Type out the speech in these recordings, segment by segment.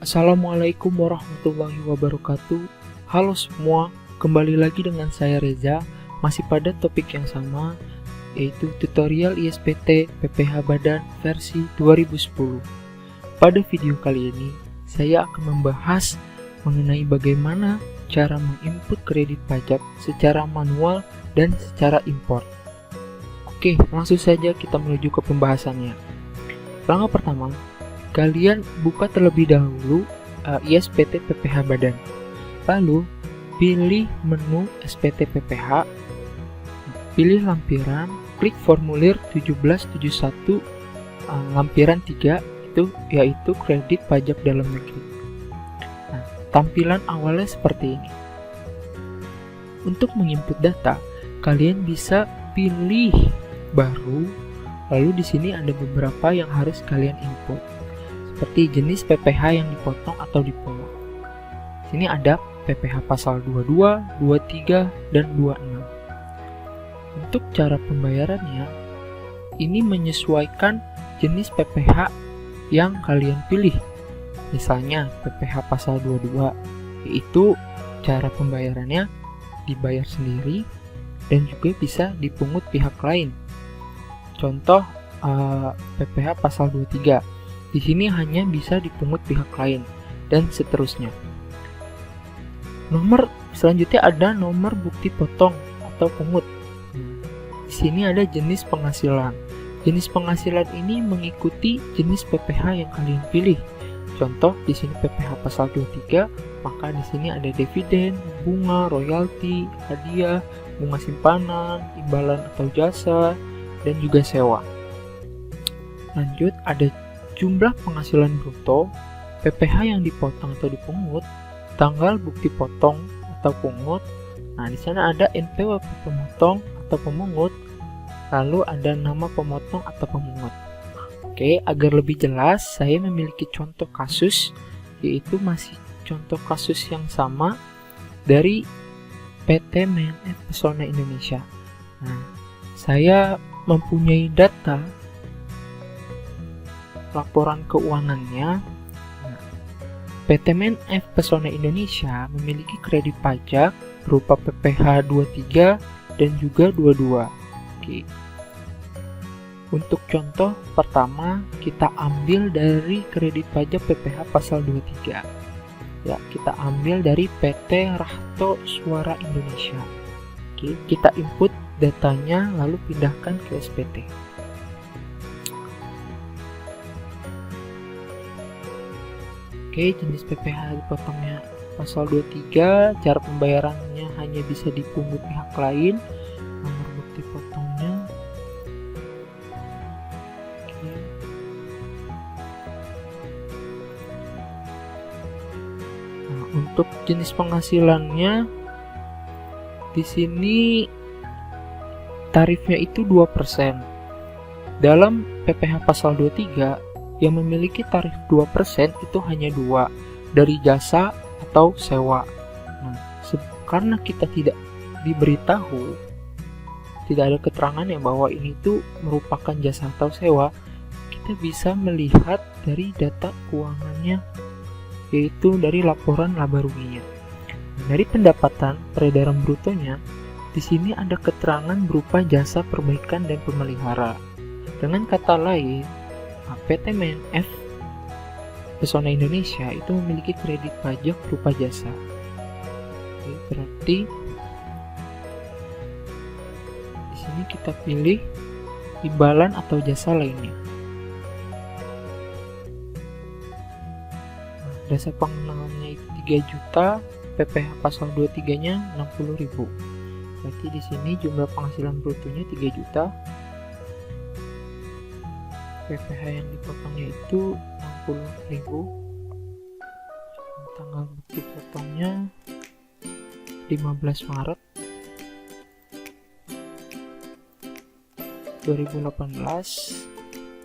Assalamualaikum warahmatullahi wabarakatuh. Halo semua, kembali lagi dengan saya Reza, masih pada topik yang sama, yaitu tutorial ISPT PPH Badan versi 2010. Pada video kali ini, saya akan membahas mengenai bagaimana cara menginput kredit pajak secara manual dan secara import. Oke, langsung saja kita menuju ke pembahasannya. Langkah pertama, kalian buka terlebih dahulu ISPT PPH Badan. Lalu, pilih menu SPT PPH, pilih lampiran, klik formulir 1771 lampiran 3, yaitu kredit pajak dalam negeri. Nah, tampilan awalnya seperti ini. Untuk menginput data, kalian bisa pilih baru, lalu di sini ada beberapa yang harus kalian input, seperti jenis PPH yang dipotong atau dipungut. Sini ada PPH pasal 22, 23, dan 26. Untuk cara pembayarannya, ini menyesuaikan jenis PPH yang kalian pilih. Misalnya PPH pasal 22, yaitu cara pembayarannya dibayar sendiri dan juga bisa dipungut pihak lain. Contoh PPH pasal 23. Di sini hanya bisa dipungut pihak lain dan seterusnya. Nomor selanjutnya ada nomor bukti potong atau pungut. Di sini ada jenis penghasilan. Jenis penghasilan ini mengikuti jenis PPH yang kalian pilih. Contoh di sini PPH pasal 23, maka di sini ada dividen, bunga, royalti, hadiah, bunga simpanan, imbalan atau jasa, dan juga sewa. Lanjut, ada jumlah penghasilan bruto, PPH yang dipotong atau dipungut, tanggal bukti potong atau pungut. Nah, di sana ada NPWP pemotong atau pemungut, lalu ada nama pemotong atau pemungut. Oke, agar lebih jelas, saya memiliki contoh kasus, yaitu masih contoh kasus yang sama dari PT MNF Pesona Indonesia. Nah, saya mempunyai data laporan keuangannya. Nah, PT MNF Pesona Indonesia memiliki kredit pajak berupa PPH 23 dan juga 22. Oke. Untuk contoh pertama, kita ambil dari kredit pajak PPH pasal 23. Ya, kita ambil dari PT Rahto Suara Indonesia. Oke, kita input datanya lalu pindahkan ke SPT. Oke, jenis PPH dipotongnya pasal 23, cara pembayarannya hanya bisa dipungut pihak lain, nomor bukti potongnya. Oke. Nah, untuk jenis penghasilannya di sini tarifnya itu 2%. Dalam PPH pasal 23 yang memiliki tarif 2% itu hanya 2, dari jasa atau sewa. Nah, karena kita tidak diberitahu, tidak ada keterangan yang bahwa ini itu merupakan jasa atau sewa, kita bisa melihat dari data keuangannya, yaitu dari laporan laba ruginya. Dari pendapatan peredaran brutonya, di sini ada keterangan berupa jasa perbaikan dan pemelihara. Dengan kata lain, PT MNF Pesona Indonesia itu memiliki kredit pajak berupa jasa. Oke, berarti di sini kita pilih imbalan atau jasa lainnya. Nah, dasar pengenalannya itu 3 juta, PPH pasal 23-nya 60.000. Berarti di sini jumlah penghasilan brutonya 3 juta. PPH yang dipotongnya itu 60.000. Tanggal bukti potongnya 15 Maret 2018.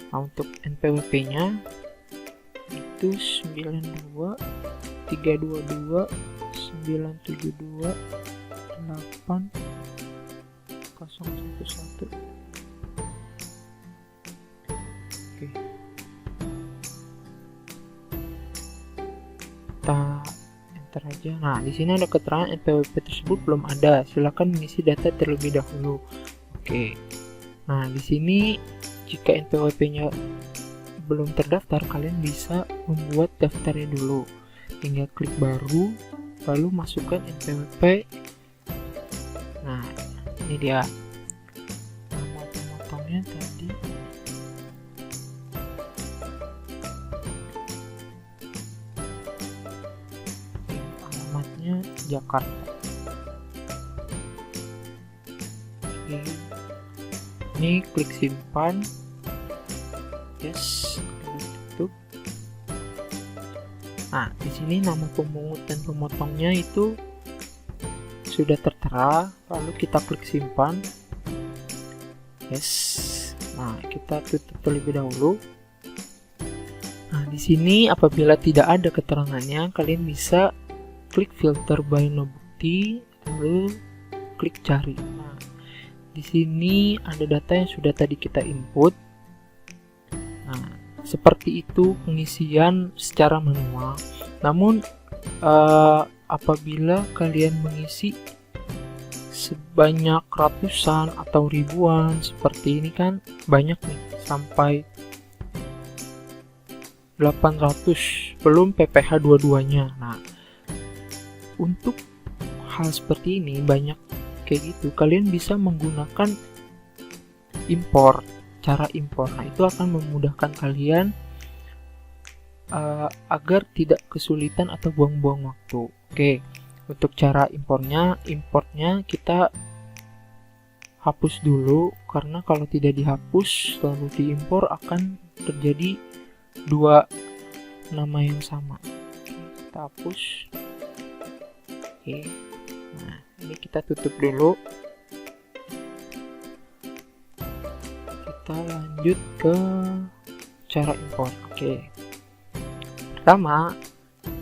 Nah, untuk NPWP-nya itu 92 322 972 8 011. Oke. enter aja. Nah, di sini ada keterangan NPWP tersebut belum ada. Silakan mengisi data terlebih dahulu. Oke. Nah, di sini jika NPWP-nya belum terdaftar, kalian bisa membuat daftarnya dulu. Tinggal klik baru, lalu masukkan NPWP. Nah, ini dia. Nama pemotongnya tadi. Alamatnya Jakarta. Oke. Ini klik simpan. Yes, tutup. Nah, di sini nama pemungut dan pemotongnya itu sudah tertera, lalu kita klik simpan. Yes. Nah, kita tutup terlebih dahulu. Nah, di sini apabila tidak ada keterangannya, kalian bisa klik filter by no bukti, lalu klik cari. Nah, di sini ada data yang sudah tadi kita input. Nah, seperti itu pengisian secara manual. Namun apabila kalian mengisi sebanyak ratusan atau ribuan seperti ini kan banyak nih, sampai 800 belum PPh dua-duanya. Nah, untuk hal seperti ini banyak kayak gitu, kalian bisa menggunakan impor. Cara impor, nah itu akan memudahkan kalian agar tidak kesulitan atau buang-buang waktu. Oke, untuk cara importnya kita hapus dulu, karena kalau tidak dihapus lalu diimpor akan terjadi dua nama yang sama. Oke, kita hapus. Oke, nah ini kita tutup dulu. Kita lanjut ke cara impor. Oke. Pertama,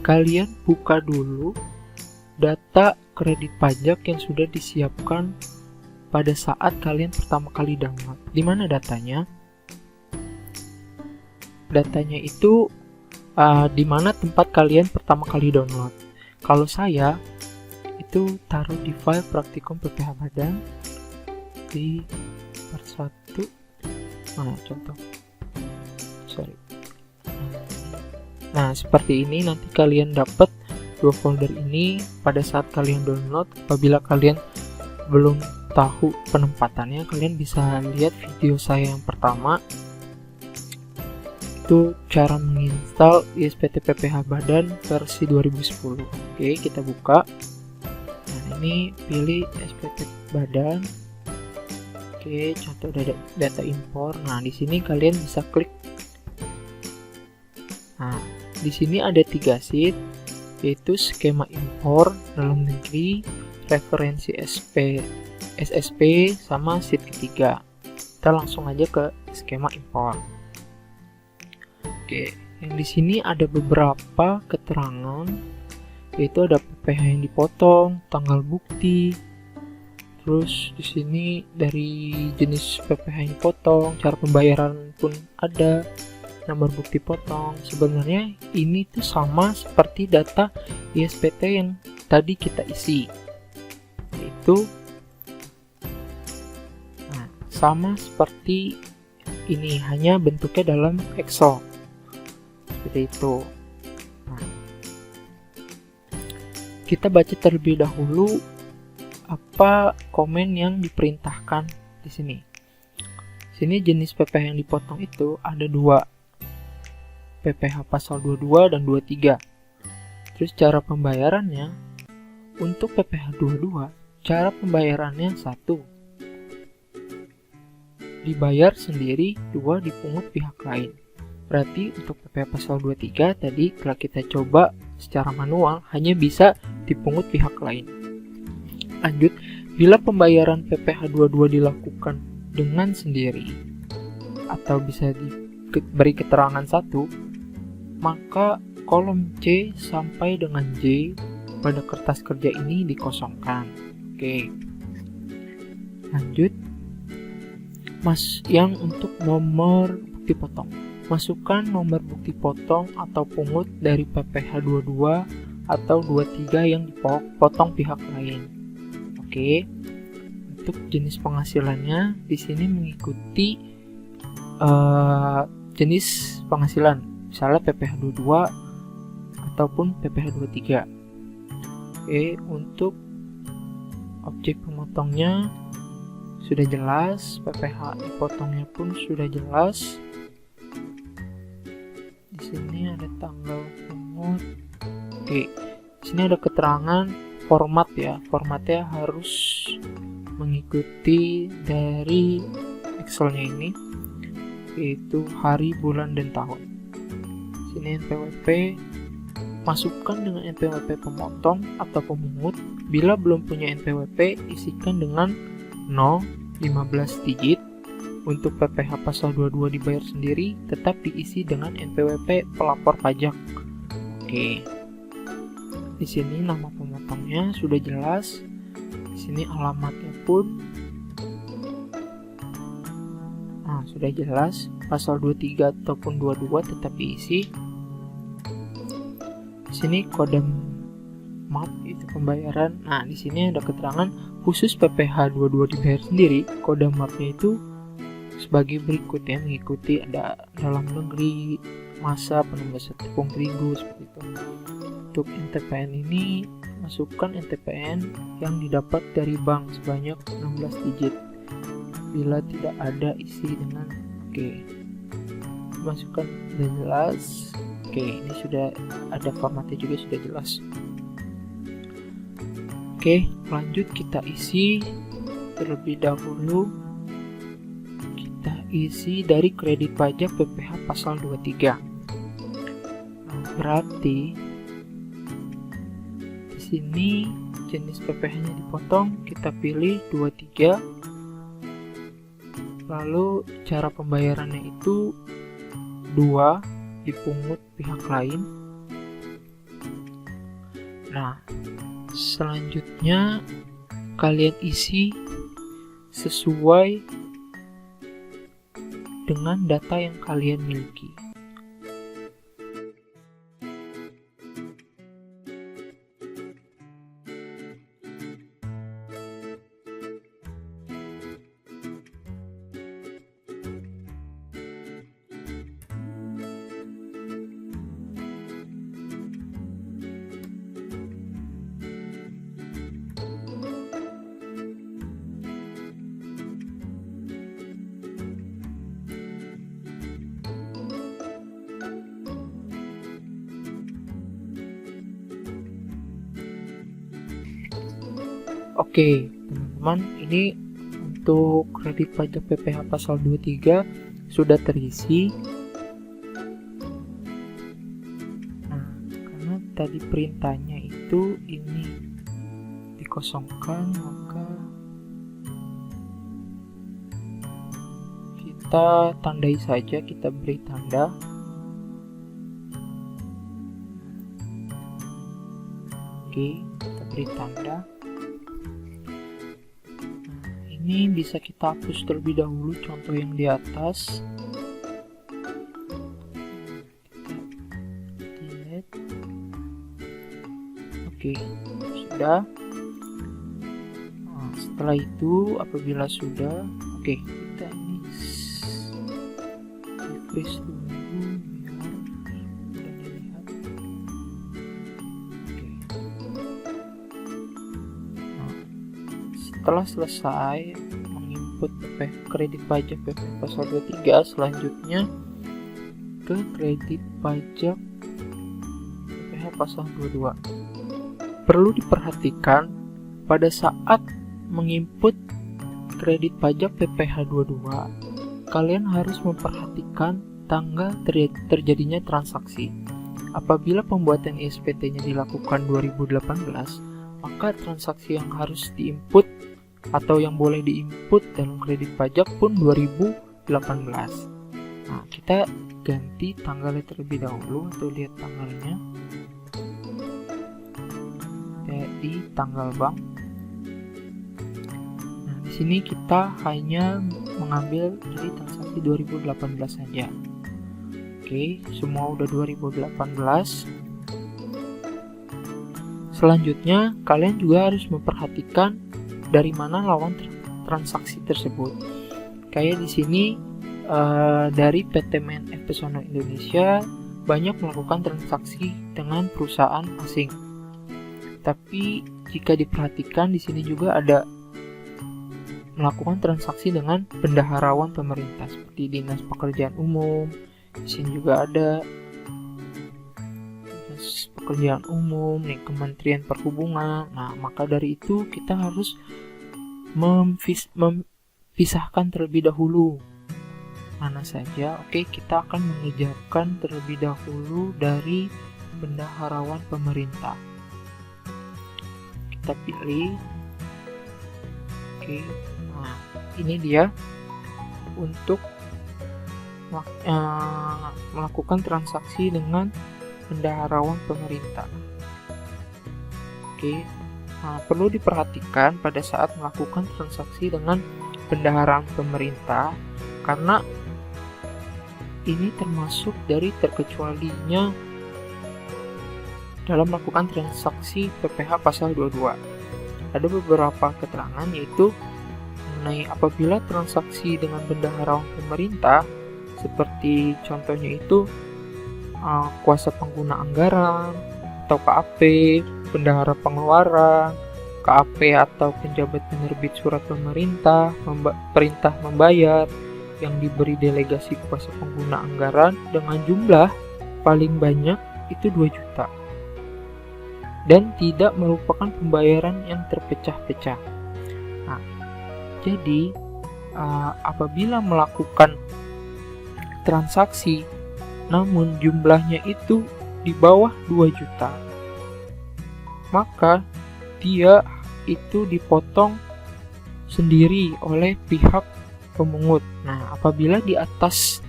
kalian buka dulu data kredit pajak yang sudah disiapkan pada saat kalian pertama kali download. Di mana datanya? Datanya itu di mana tempat kalian pertama kali download. Kalau saya itu taruh di file praktikum PPh Badan di part 1. Nah, contoh. Nah, seperti ini nanti kalian dapat dua folder ini pada saat kalian download. Apabila kalian belum tahu penempatannya, kalian bisa lihat video saya yang pertama. Itu cara menginstal ISPT PPh Badan versi 2010. Oke, kita buka. Nah, ini pilih SPT Badan. Oke, contoh data impor. Nah, di sini kalian bisa klik. Nah, di sini ada 3 sheet, yaitu skema impor dalam negeri, referensi SSP, sama sheet ketiga. Kita langsung aja ke skema impor. Oke, yang di sini ada beberapa keterangan, yaitu ada PPh yang dipotong, tanggal bukti. Terus di sini dari jenis PPh yang dipotong, cara pembayaran pun ada, nomor bukti potong. Sebenarnya ini tuh sama seperti data ISPT yang tadi kita isi. Itu sama seperti ini, hanya bentuknya dalam Excel. Seperti itu. Nah, kita baca terlebih dahulu apa komen yang diperintahkan di sini. Sini jenis PPh yang dipotong itu ada 2. PPh pasal 22 dan 23. Terus cara pembayarannya, untuk PPh 22, cara pembayarannya 1. Dibayar sendiri, 2 dipungut pihak lain. Berarti untuk PPh pasal 23 tadi kalau kita coba secara manual hanya bisa dipungut pihak lain. Lanjut, bila pembayaran PPh 22 dilakukan dengan sendiri atau bisa diberi keterangan 1, maka kolom C sampai dengan J pada kertas kerja ini dikosongkan. Oke. Lanjut. Yang untuk nomor bukti potong. Masukkan nomor bukti potong atau pungut dari PPh 22 atau 23 yang dipotong pihak lain. Oke. Untuk jenis penghasilannya di sini mengikuti jenis penghasilan, misalnya PPh 22 ataupun PPh 23. Oke, untuk objek pemotongnya sudah jelas, PPh dipotongnya pun sudah jelas. Di sini ada tanggal pungut. Oke, di sini ada keterangan format ya. Formatnya harus mengikuti dari Excelnya ini, yaitu hari, bulan, dan tahun. Sini NPWP, masukkan dengan NPWP pemotong atau pemungut. Bila belum punya NPWP, isikan dengan 0, 15 digit. Untuk PPh pasal 22 dibayar sendiri, tetap diisi dengan NPWP pelapor pajak. Oke. Di sini nama pemotongnya sudah jelas. Di sini alamatnya pun sudah jelas. Pasal 23 ataupun 22 tetap diisi. Di sini kode map itu pembayaran. Nah, di sini ada keterangan khusus PPh 22 dibayar sendiri. Kode mapnya itu sebagai berikut ya, mengikuti ada dalam negeri, masa penugasan tepung terigu seperti itu. Untuk NTPN ini, masukkan NTPN yang didapat dari bank sebanyak 16 digit. Bila tidak ada, isi dengan masukkan sudah jelas. Ini sudah ada formatnya juga, sudah jelas. Lanjut kita isi terlebih dahulu. Kita isi dari kredit pajak PPh pasal 23. Berarti di sini jenis PPh-nya dipotong, kita pilih 23. Lalu cara pembayarannya itu 2 dipungut pihak lain. Nah, selanjutnya kalian isi sesuai dengan data yang kalian miliki. Oke, teman-teman, ini untuk kredit pajak PPh pasal 23 sudah terisi. Nah, karena tadi perintahnya itu ini dikosongkan, maka kita tandai saja, kita beri tanda. Oke, kita beri tanda. Ini bisa kita hapus terlebih dahulu contoh yang di atas. Kita delete. Oke, sudah. Nah, setelah itu apabila sudah, kita ini refresh dulu biar mudah dilihat. Setelah selesai menginput kredit pajak PPh pasal 23, selanjutnya ke kredit pajak PPh pasal 22. Perlu diperhatikan pada saat menginput kredit pajak PPh 22, kalian harus memperhatikan tanggal terjadinya transaksi. Apabila pembuatan ISPT-nya dilakukan 2018, maka transaksi yang harus diinput atau yang boleh diinput dalam kredit pajak pun 2018. Nah, kita ganti tanggalnya terlebih dahulu atau lihat tanggalnya. Di tanggal bank. Nah, di sini kita hanya mengambil dari transaksi 2018 saja. Oke, semua udah 2018. Selanjutnya, kalian juga harus memperhatikan dari mana lawan transaksi tersebut. Kayak di sini dari PT MNF Pesona Indonesia banyak melakukan transaksi dengan perusahaan asing. Tapi jika diperhatikan di sini juga ada melakukan transaksi dengan bendaharawan pemerintah seperti Dinas Pekerjaan Umum. Di sini juga ada Dinas Pekerjaan Umum, nih Kementerian Perhubungan. Nah, maka dari itu kita harus mempisahkan terlebih dahulu mana saja. Oke, kita akan mengejarkan terlebih dahulu dari bendaharawan pemerintah. Kita pilih. Oke, nah ini dia untuk melakukan transaksi dengan bendaharawan pemerintah. Oke, nah, perlu diperhatikan pada saat melakukan transaksi dengan bendaharawan pemerintah karena ini termasuk dari terkecualinya dalam melakukan transaksi PPh pasal 22. Ada beberapa keterangan yaitu mengenai apabila transaksi dengan bendaharawan pemerintah seperti contohnya itu kuasa pengguna anggaran atau KAP, bendahara pengeluaran, KAP atau penjabat penerbit surat pemerintah, perintah membayar yang diberi delegasi kuasa pengguna anggaran dengan jumlah paling banyak itu 2 juta dan tidak merupakan pembayaran yang terpecah-pecah. Nah, jadi apabila melakukan transaksi namun jumlahnya itu di bawah 2 juta, maka dia itu dipotong sendiri oleh pihak pemungut. Nah, apabila di atas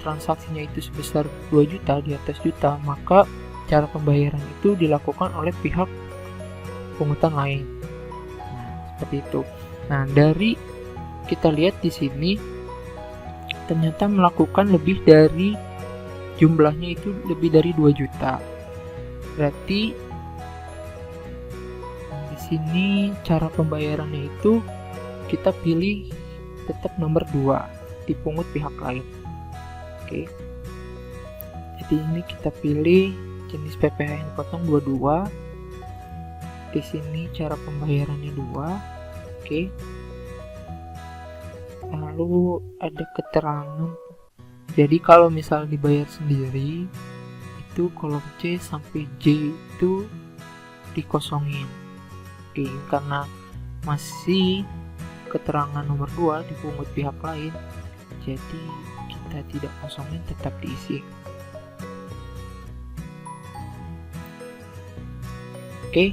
transaksinya itu sebesar 2 juta, di atas juta, maka cara pembayaran itu dilakukan oleh pihak pungutan lain. Nah, seperti itu. Nah, dari kita lihat di sini ternyata melakukan lebih dari jumlahnya itu lebih dari 2 juta. Berarti di sini cara pembayarannya itu kita pilih tetap nomor 2, dipungut pihak lain. Oke. Jadi ini kita pilih jenis PPh yang dipotong 22. Di sini cara pembayarannya 2. Oke. Lalu ada keterangan. Jadi kalau misal dibayar sendiri itu kolom C sampai J itu dikosongin. Oke, karena masih keterangan nomor 2 dipungut pihak lain, jadi kita tidak kosongin, tetap diisi. Oke,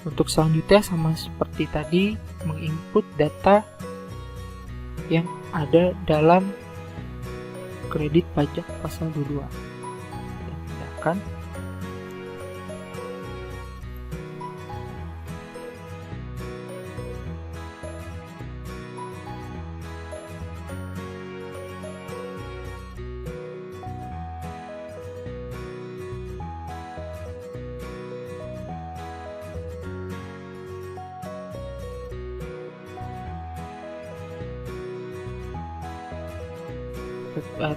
untuk selanjutnya sama seperti tadi, menginput data yang ada dalam kredit pajak pasal 22. Tindakan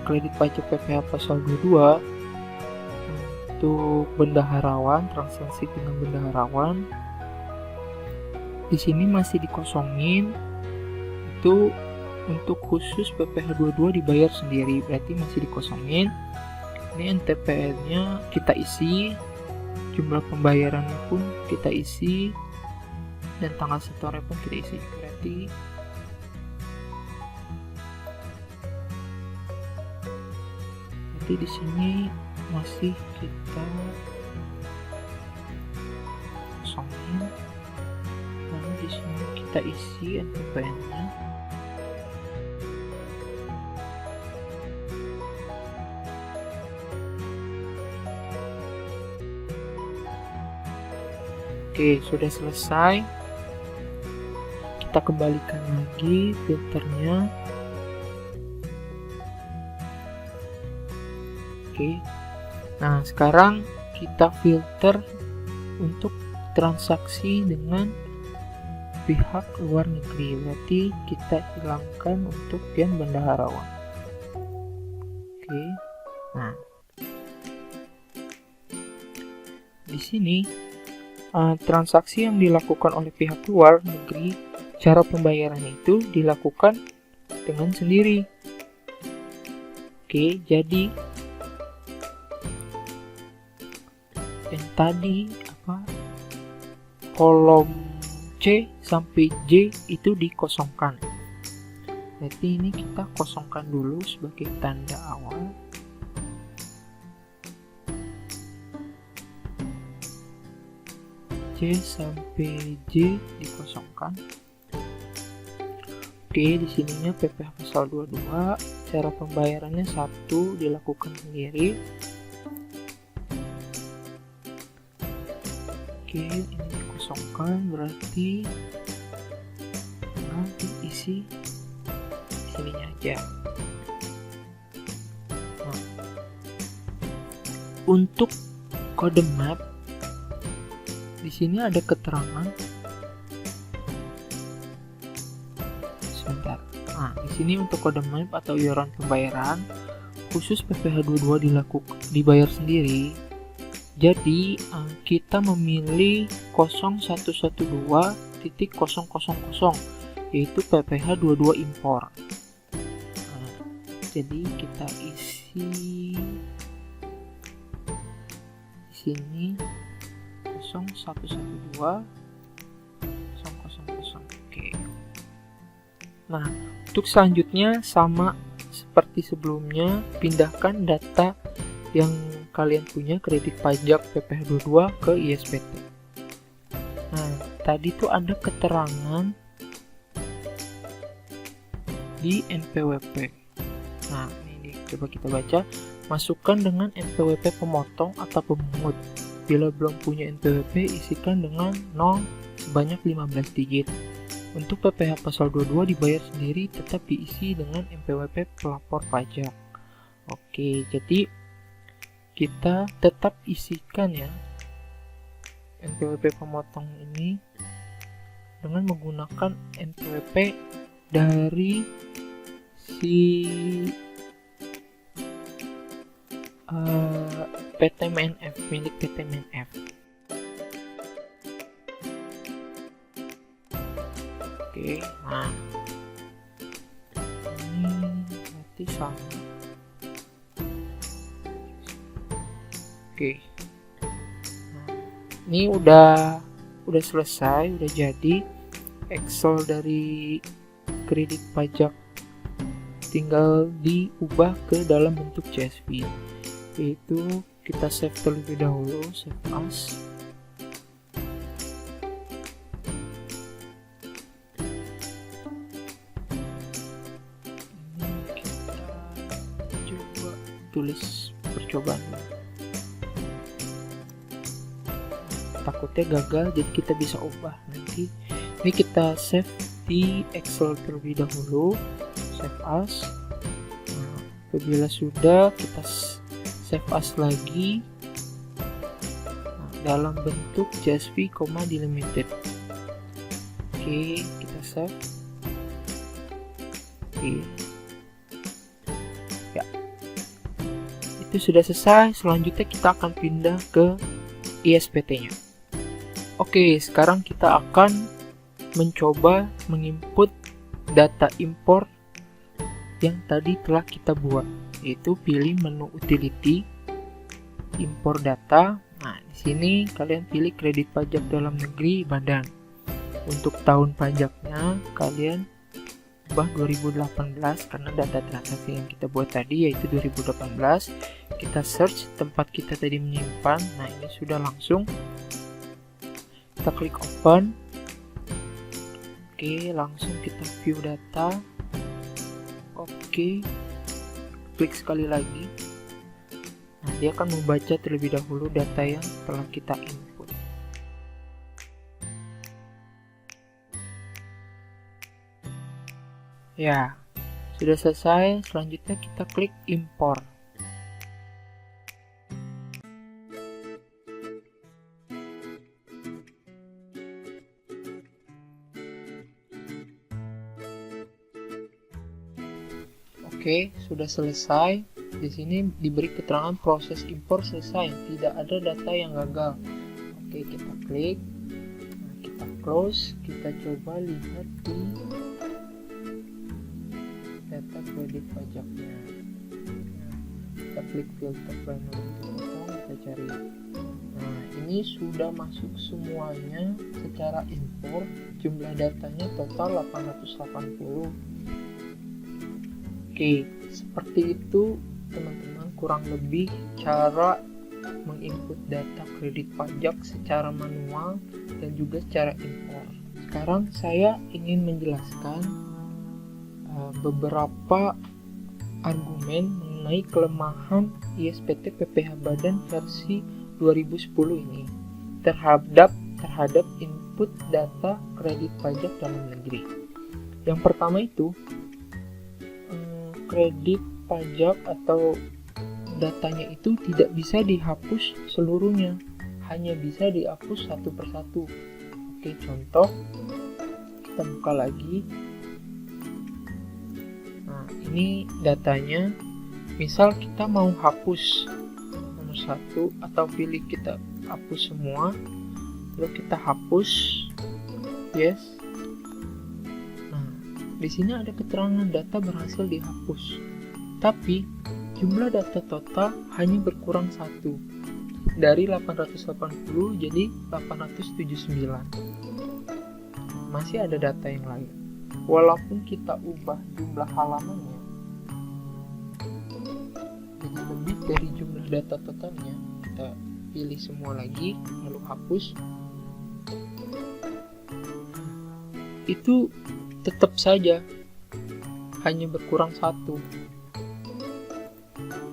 kredit pajak PPh pasal 22 untuk bendaharawan, transaksi dengan bendaharawan di sini masih dikosongin. Itu untuk khusus PPh 22 dibayar sendiri, berarti masih dikosongin. Ini NTPL-nya kita isi, jumlah pembayarannya pun kita isi, dan tanggal setornya pun kita isi. Berarti di sini masih kita kosongin, lalu di sini kita isi NPWN-nya. Oke, sudah selesai. Kita kembalikan lagi filternya. Oke. Nah, sekarang kita filter untuk transaksi dengan pihak luar negeri, berarti kita hilangkan untuk yang bendaharawan. Oke. Nah, di sini transaksi yang dilakukan oleh pihak luar negeri, cara pembayaran itu dilakukan dengan sendiri. Oke, jadi yang tadi kolom C sampai J itu dikosongkan. Berarti ini kita kosongkan dulu sebagai tanda awal. C sampai J dikosongkan. Oke, di sininya PPh pasal 22, cara pembayarannya 1 dilakukan sendiri. Oke, ini dikosongkan, berarti nanti isi sininya aja. Nah, untuk kode map di sini ada keterangan. Sebentar. Nah, di sini untuk kode map atau iuran pembayaran khusus PPh 22 dibayar sendiri. Jadi kita memilih 0112.000 yaitu PPh 22 impor. Nah, jadi kita isi di sini 0112.000. Oke. Nah, untuk selanjutnya sama seperti sebelumnya, pindahkan data yang kalian punya kredit pajak PPh 22 ke ISPT. Nah, tadi tuh ada keterangan di NPWP. Nah, ini coba kita baca. Masukkan dengan NPWP pemotong atau pemungut. Bila belum punya NPWP, isikan dengan 0 sebanyak 15 digit. Untuk PPh pasal 22 dibayar sendiri, tetap diisi dengan NPWP pelapor pajak. Oke, jadi kita tetap isikan ya NPWP pemotong ini dengan menggunakan NPWP dari si PT MNF, milik PT MNF. Oke, nah ini berarti sama. Oke, nah, ini udah selesai, udah jadi Excel dari kredit pajak, tinggal diubah ke dalam bentuk CSV. Yaitu kita save terlebih dahulu, save as. Ini kita coba tulis percobaan. Takutnya gagal, jadi kita bisa ubah nanti. Ini kita save di Excel terlebih dahulu, save as. Nah, apabila sudah, kita save as lagi dalam bentuk CSV, delimited. Oke, kita save. Oke. Ya. Itu sudah selesai. Selanjutnya kita akan pindah ke ISPT-nya. Oke, sekarang kita akan mencoba menginput data impor yang tadi telah kita buat, yaitu pilih menu utility, impor data. Nah, di sini kalian pilih kredit pajak dalam negeri badan. Untuk tahun pajaknya kalian ubah 2018 karena data transaksi yang kita buat tadi yaitu 2018. Kita search tempat kita tadi menyimpan. Nah, ini sudah langsung. Kita klik open. Oke, langsung kita view data. Oke, klik sekali lagi. Nah, dia akan membaca terlebih dahulu data yang telah kita input. Ya, sudah selesai. Selanjutnya kita klik impor. Oke, sudah selesai. Di sini diberi keterangan proses impor selesai, tidak ada data yang gagal. Oke, kita klik, nah, kita close, kita coba lihat di data kredit pajaknya. Nah, kita klik filter binary, kita cari. Nah, ini sudah masuk semuanya secara impor. Jumlah datanya total 880. Oke, seperti itu teman-teman kurang lebih cara menginput data kredit pajak secara manual dan juga secara impor. Sekarang saya ingin menjelaskan beberapa argumen mengenai kelemahan ISPT PPh Badan versi 2010 ini terhadap input data kredit pajak dalam negeri. Yang pertama itu, kredit pajak atau datanya itu tidak bisa dihapus seluruhnya, hanya bisa dihapus satu persatu. Oke, contoh, kita buka lagi. Nah, ini datanya. Misal kita mau hapus nomor 1 atau pilih kita hapus semua, lalu kita hapus, yes. Di sini ada keterangan data berhasil dihapus, tapi jumlah data total hanya berkurang 1 dari 880 jadi 879. Masih ada data yang lain. Walaupun kita ubah jumlah halamannya jadi lebih dari jumlah data totalnya, kita pilih semua lagi lalu hapus, itu tetap saja hanya berkurang 1.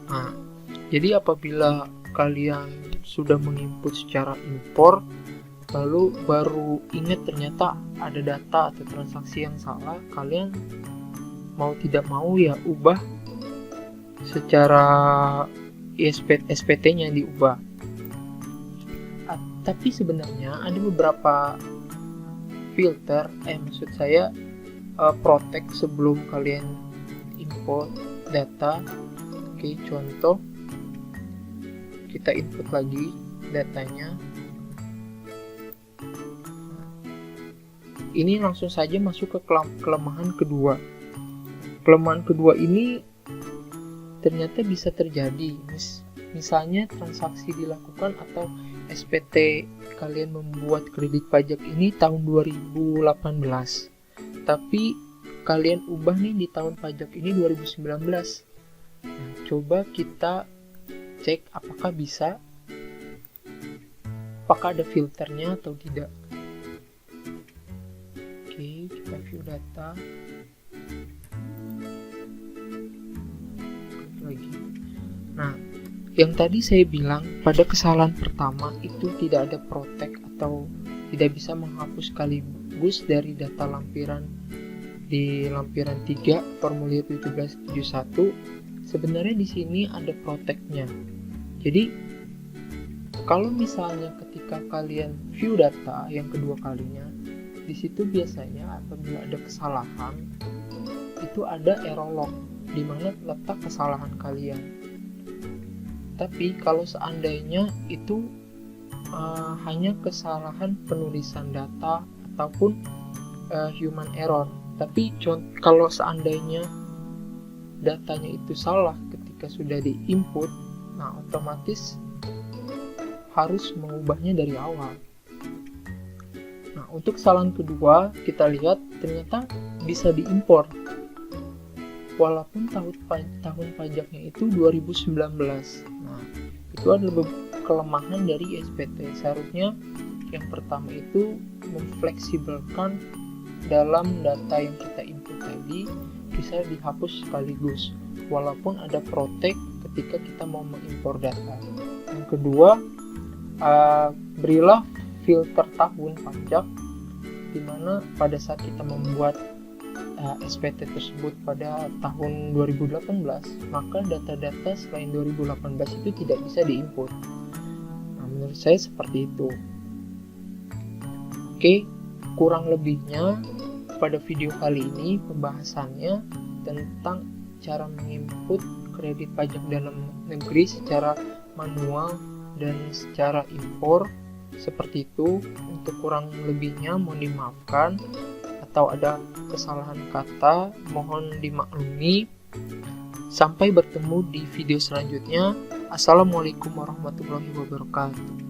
Nah, jadi apabila kalian sudah menginput secara impor, lalu baru ingat ternyata ada data atau transaksi yang salah, kalian mau tidak mau ya ubah secara SPT-nya diubah. Tapi sebenarnya ada beberapa filter, maksud saya protect sebelum kalian import data. Oke, contoh kita input lagi datanya. Ini langsung saja masuk ke kelemahan kedua. Kelemahan kedua ini ternyata bisa terjadi. Misalnya transaksi dilakukan atau SPT kalian membuat kredit pajak ini tahun 2018. Tapi kalian ubah nih di tahun pajak ini 2019. Nah, coba kita cek apakah bisa, apakah ada filternya atau tidak. Oke, kita view data lagi. Nah, yang tadi saya bilang pada kesalahan pertama itu tidak ada protect atau tidak bisa menghapus sekaligus dari data lampiran di lampiran 3 formulir 1771. Sebenarnya di sini ada protect-nya. Jadi kalau misalnya ketika kalian view data yang kedua kalinya, di situ biasanya apabila ada kesalahan itu ada error log di mana letak kesalahan kalian. Tapi kalau seandainya itu hanya kesalahan penulisan data ataupun human error. Tapi kalau seandainya datanya itu salah ketika sudah diinput, nah otomatis harus mengubahnya dari awal. Nah, untuk kesalahan kedua kita lihat ternyata bisa diimpor walaupun tahun pajaknya itu 2019. Nah, itu adalah kelemahan dari SPT. Seharusnya yang pertama itu memfleksibelkan dalam data yang kita input tadi bisa dihapus sekaligus walaupun ada protect ketika kita mau mengimpor data. Yang kedua, berilah filter tahun pajak di mana pada saat kita membuat SPT tersebut pada tahun 2018, maka data-data selain 2018 itu tidak bisa diinput. Nah, menurut saya seperti itu. Oke, kurang lebihnya pada video kali ini pembahasannya tentang cara menginput kredit pajak dalam negeri secara manual dan secara impor. Seperti itu. Untuk kurang lebihnya mohon dimaafkan, atau ada kesalahan kata mohon dimaklumi. Sampai bertemu di video selanjutnya. Assalamualaikum warahmatullahi wabarakatuh.